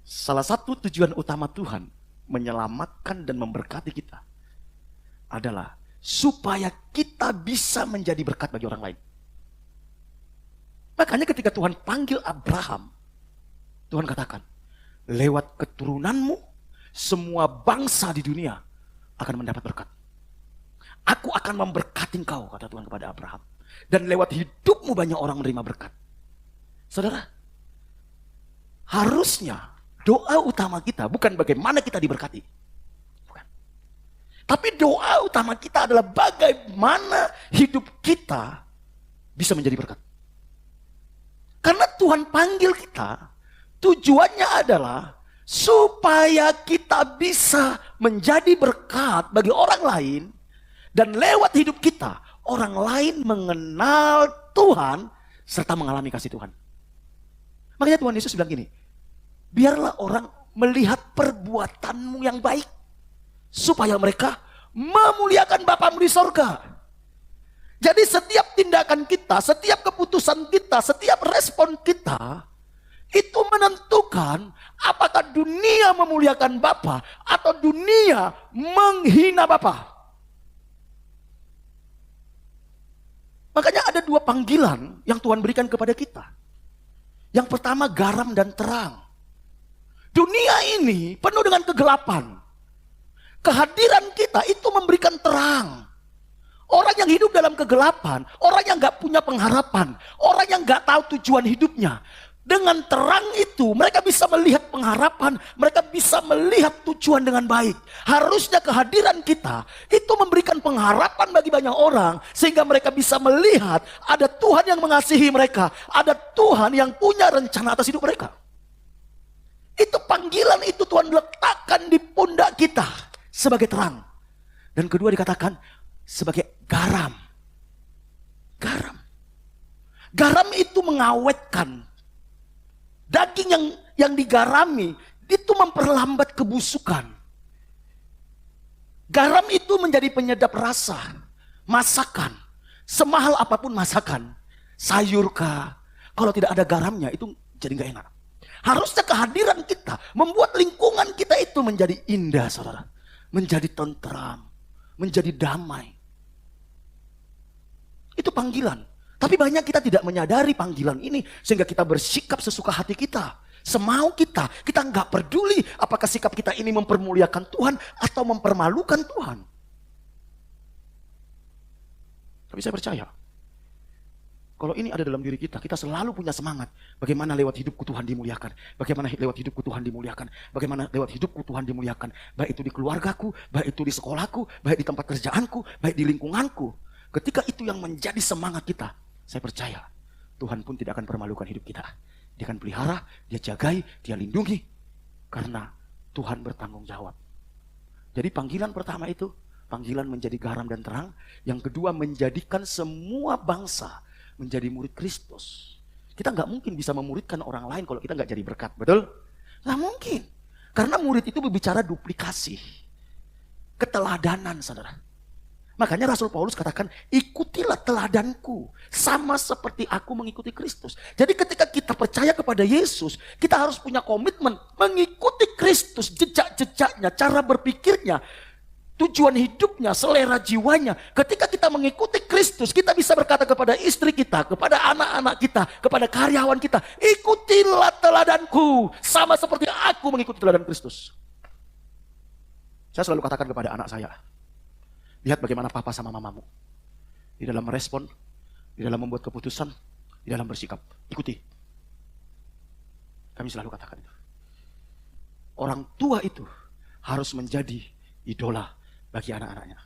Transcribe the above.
Salah satu tujuan utama Tuhan menyelamatkan dan memberkati kita adalah supaya kita bisa menjadi berkat bagi orang lain. Makanya ketika Tuhan panggil Abraham, Tuhan katakan, lewat keturunanmu semua bangsa di dunia akan mendapat berkat. Aku akan memberkati engkau, kata Tuhan kepada Abraham. Dan lewat hidupmu banyak orang menerima berkat. Saudara, harusnya doa utama kita bukan bagaimana kita diberkati. Bukan. Tapi doa utama kita adalah bagaimana hidup kita bisa menjadi berkat. Karena Tuhan panggil kita, tujuannya adalah supaya kita bisa menjadi berkat bagi orang lain. Dan lewat hidup kita, orang lain mengenal Tuhan serta mengalami kasih Tuhan. Makanya Tuhan Yesus bilang gini, biarlah orang melihat perbuatanmu yang baik, supaya mereka memuliakan Bapamu di sorga. Jadi setiap tindakan kita, setiap keputusan kita, setiap respon kita, itu menentukan apakah dunia memuliakan Bapa atau dunia menghina Bapa. Makanya ada dua panggilan yang Tuhan berikan kepada kita. Yang pertama garam dan terang. Dunia ini penuh dengan kegelapan. Kehadiran kita itu memberikan terang. Orang yang hidup dalam kegelapan, orang yang gak punya pengharapan, orang yang gak tahu tujuan hidupnya, dengan terang itu mereka bisa melihat pengharapan, mereka bisa melihat tujuan dengan baik. Harusnya kehadiran kita itu memberikan pengharapan bagi banyak orang, sehingga mereka bisa melihat ada Tuhan yang mengasihi mereka, ada Tuhan yang punya rencana atas hidup mereka. Itu panggilan itu Tuhan letakkan di pundak kita sebagai terang. Dan kedua dikatakan sebagai garam. Garam. Garam itu mengawetkan. Daging yang digarami itu memperlambat kebusukan. Garam itu menjadi penyedap rasa. Masakan. Semahal apapun masakan. Sayur kah, kalau tidak ada garamnya itu jadi gak enak. Harusnya kehadiran kita membuat lingkungan kita itu menjadi indah, saudara. Menjadi tentram, menjadi damai. Itu panggilan. Tapi banyak kita tidak menyadari panggilan ini, sehingga kita bersikap sesuka hati kita, semau kita. Kita nggak peduli apakah sikap kita ini mempermuliakan Tuhan atau mempermalukan Tuhan. Tapi saya percaya, kalau ini ada dalam diri kita, kita selalu punya semangat. Bagaimana lewat hidupku Tuhan dimuliakan. Bagaimana lewat hidupku Tuhan dimuliakan. Bagaimana lewat hidupku Tuhan dimuliakan. Baik itu di keluargaku, baik itu di sekolahku, baik di tempat kerjaanku, baik di lingkunganku. Ketika itu yang menjadi semangat kita, saya percaya Tuhan pun tidak akan permalukan hidup kita. Dia akan pelihara, dia jagai, dia lindungi. Karena Tuhan bertanggung jawab. Jadi panggilan pertama itu, panggilan menjadi garam dan terang. Yang kedua, menjadikan semua bangsa menjadi murid Kristus. Kita nggak mungkin bisa memuridkan orang lain kalau kita nggak jadi berkat, betul? Nggak mungkin. Karena murid itu berbicara duplikasi. Keteladanan, saudara. Makanya Rasul Paulus katakan, ikutilah teladanku, sama seperti aku mengikuti Kristus. Jadi ketika kita percaya kepada Yesus, kita harus punya komitmen mengikuti Kristus, jejak-jejaknya, cara berpikirnya, tujuan hidupnya, selera jiwanya. Ketika kita mengikuti Kristus, kita bisa berkata kepada istri kita, kepada anak-anak kita, kepada karyawan kita, ikutilah teladanku, sama seperti aku mengikuti teladan Kristus. Saya selalu katakan kepada anak saya, lihat bagaimana papa sama mamamu. Di dalam merespon, di dalam membuat keputusan, di dalam bersikap. Ikuti. Kami selalu katakan itu. Orang tua itu harus menjadi idola bagi anak-anaknya.